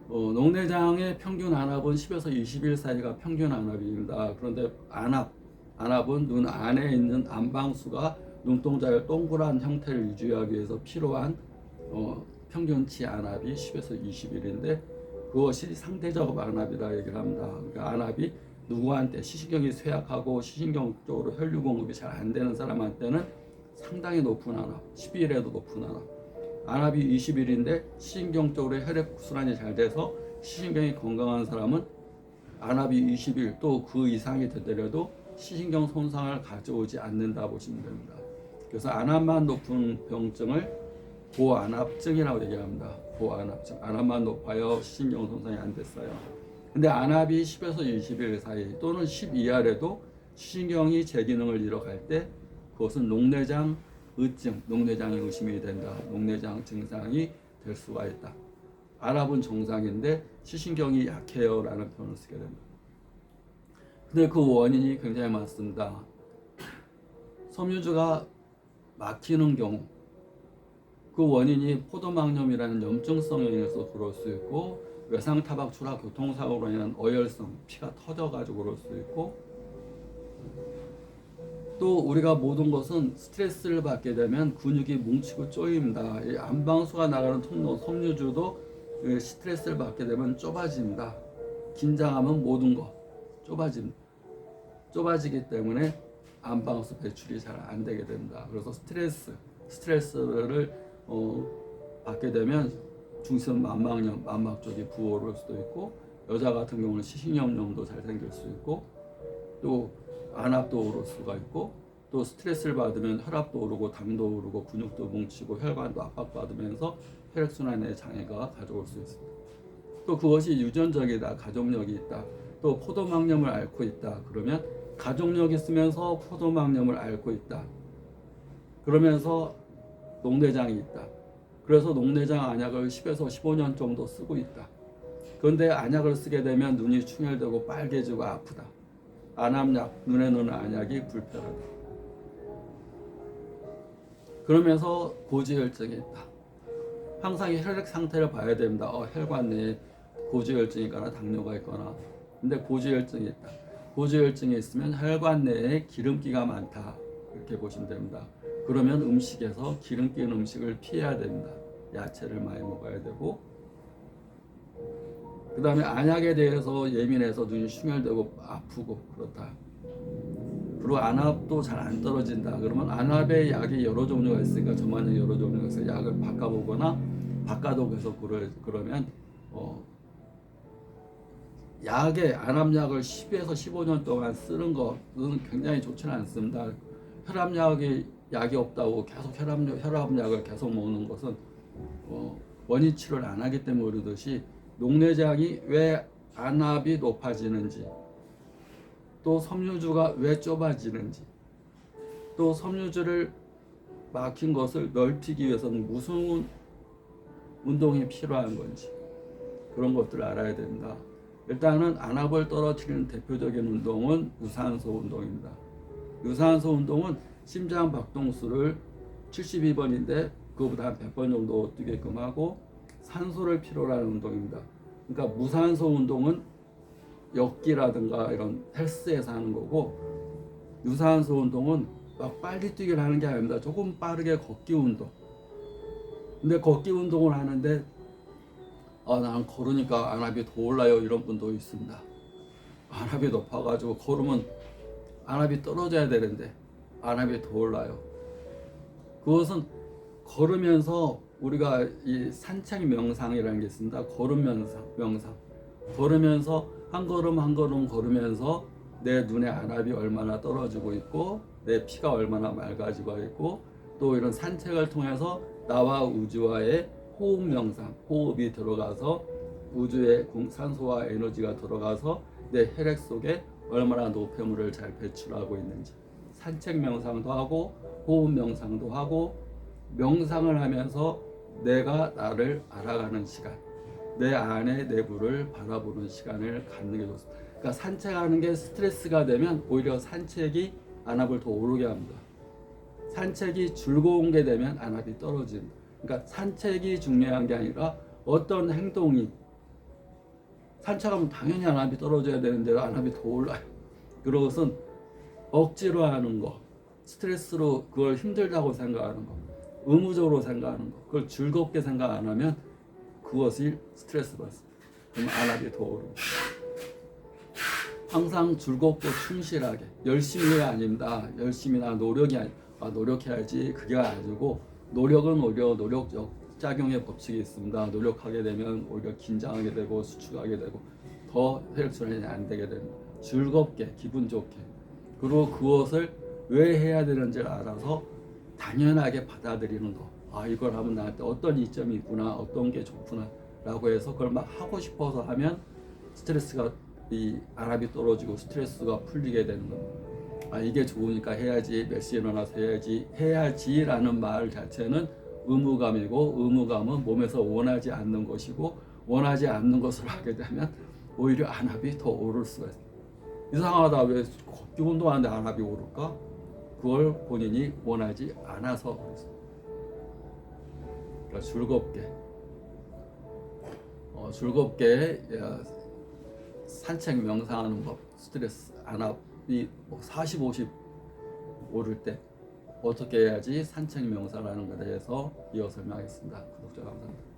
녹내장의 평균 안압은 10에서 20일 사이가 평균 안압입니다. 그런데 안압은 눈 안에 있는 안방수가 눈동자의 동그란 형태를 유지하기 위해서 필요한 평균치 안압이 10에서 20일인데 그것이 상대적 안압이라 얘기를 합니다. 그러니까 안압이 누구한테 시신경이 쇠약하고 시신경 쪽으로 혈류 공급이 잘 안 되는 사람한테는 상당히 높은 안압, 10일에도 높은 안압. 안압이 20일인데 시신경 쪽으로 혈액 순환이 잘 돼서 시신경이 건강한 사람은 안압이 20일 또 그 이상이 되더라도 시신경 손상을 가져오지 않는다 보시면 됩니다. 그래서 안압만 높은 병증을 고안압증이라고 얘기합니다. 고안압증. 안압만 높아요. 시신경 손상이 안 됐어요. 근데 안압이 10에서 20일 사이 또는 10 이하래도 시신경이 제 기능을 잃어갈 때 그것은 녹내장 의증, 녹내장의 의심이 된다. 녹내장 증상이 될 수가 있다. 안압은 정상인데 시신경이 약해요 라는 표현을 쓰게 됩니다. 근데 그 원인이 굉장히 많습니다. 섬유주가 막히는 경우 그 원인이 포도막염이라는 염증성에 의해서 그럴 수 있고 외상타박출화 교통사고로 인한 어혈성, 피가 터져가지고 그럴 수 있고 또 우리가 모든 것은 스트레스를 받게 되면 근육이 뭉치고 쪼입니다. 이 안방수가 나가는 통로, 섬유주도 스트레스를 받게 되면 좁아집니다. 긴장하면 모든 거 좁아집니다. 좁아지기 때문에 안방수 배출이 잘 안 되게 됩니다. 그래서 스트레스를 받게 되면 중성 만막염, 만막 쪽이 부어올 수도 있고 여자 같은 경우는 시신염염도 잘 생길 수 있고 또 안압도 오를 수가 있고 또 스트레스를 받으면 혈압도 오르고 당도 오르고 근육도 뭉치고 혈관도 압박받으면서 혈액순환에 장애가 가져올 수 있습니다. 또 그것이 유전적이다, 가족력이 있다, 또 포도막염을 앓고 있다 그러면 가족력이 있으면서 포도막염을 앓고 있다 그러면서 녹내장이 있다. 그래서 녹내장 안약을 10에서 15년 정도 쓰고 있다. 그런데 안약을 쓰게 되면 눈이 충혈되고 빨개지고 아프다. 안압약, 눈에 넣는 안약이 불편하다. 그러면서 고지혈증이 있다. 항상 혈액 상태를 봐야 됩니다. 혈관 내에 고지혈증이거나 당뇨가 있거나. 근데 고지혈증이 있다. 고지혈증이 있으면 혈관 내에 기름기가 많다. 이렇게 보시면 됩니다. 그러면 음식에서 기름기 있는 음식을 피해야 됩니다. 야채를 많이 먹어야 되고 그 다음에 안약에 대해서 예민해서 눈이 충혈되고 아프고 그렇다. 그리고 안압도 잘 안 떨어진다. 그러면 안압의 약이 여러 종류가 있으니까 저만의 여러 종류가 있어요. 약을 바꿔보거나 바꿔도 계속 그러면 약에 안압약을 10에서 15년 동안 쓰는 것은 굉장히 좋지는 않습니다. 약이 없다고 계속 혈압약을 계속 먹는 것은 원인 치료를 안 하기 때문에 그러듯이 녹내장이 왜 안압이 높아지는지 또 섬유주가 왜 좁아지는지 또 섬유주를 막힌 것을 넓히기 위해서는 무슨 운동이 필요한 건지 그런 것들을 알아야 됩니다. 일단은 안압을 떨어뜨리는 대표적인 운동은 유산소 운동입니다. 유산소 운동은 심장 박동수를 72번인데 그거보다 한 100번 정도 뛰게끔 하고 산소를 필요로 하는 운동입니다. 그러니까 무산소 운동은 역기라든가 이런 헬스에서 하는 거고 유산소 운동은 막 빨리 뛰기를 하는 게 아닙니다. 조금 빠르게 걷기 운동. 근데 걷기 운동을 하는데 나는 걸으니까 안압이 더 올라요 이런 분도 있습니다. 안압이 높아가지고 걸으면 안압이 떨어져야 되는데 안압이 더 올라요. 그것은 걸으면서 우리가 이 산책 명상이라는 게 있습니다. 걸음 명상. 걸으면서 한 걸음 한 걸음 걸으면서 내 눈의 안압이 얼마나 떨어지고 있고 내 피가 얼마나 맑아지고 있고 또 이런 산책을 통해서 나와 우주와의 호흡 명상, 호흡이 들어가서 우주의 산소와 에너지가 들어가서 내 혈액 속에 얼마나 노폐물을 잘 배출하고 있는지 산책 명상도 하고 호흡 명상도 하고 명상을 하면서 내가 나를 알아가는 시간, 내 안의 내부를 바라보는 시간을 갖는 게 좋습니다. 그러니까 산책하는 게 스트레스가 되면 오히려 산책이 안압을 더 오르게 합니다. 산책이 즐거운 게 되면 안압이 떨어집니다. 그러니까 산책이 중요한 게 아니라 어떤 행동이 산책하면 당연히 안압이 떨어져야 되는데 안압이 더 올라요. 그것은 억지로 하는 거, 스트레스로 그걸 힘들다고 생각하는 거, 의무적으로 생각하는 거, 그걸 즐겁게 생각 안 하면 그것이 스트레스 받습니다. 그럼 안압이 더 오르고. 항상 즐겁고 충실하게 열심히 아닙니다. 열심히나 노력이 노력해야지 그게 아니고 노력은 오히려 노력적 작용의 법칙이 있습니다. 노력하게 되면 오히려 긴장하게 되고 수축하게 되고 더 혈액순환이 안 되게 됩니다. 즐겁게 기분 좋게 그리고 그것을 왜 해야 되는지를 알아서 당연하게 받아들이는 거. 아 이걸 하면 나한테 어떤 이점이 있구나 어떤 게 좋구나 라고 해서 그걸 막 하고 싶어서 하면 스트레스가 이 안압이 떨어지고 스트레스가 풀리게 되는 겁니다. 아 이게 좋으니까 해야지 몇 시에 일어나서 해야지라는 말 자체는 의무감이고 의무감은 몸에서 원하지 않는 것이고 원하지 않는 것을 하게 되면 오히려 안압이 더 오를 수가 있습니다. 이상하다 왜 걷기 운동하는데 안압이 오를까? 그걸 본인이 원하지 않아서 그렇습니다. 그러니까 즐겁게 산책 명상하는 법, 스트레스 안압이 40, 50 오를 때 어떻게 해야지 산책 명상하는 것에 대해서 이어 설명하겠습니다. 구독자 감사합니다.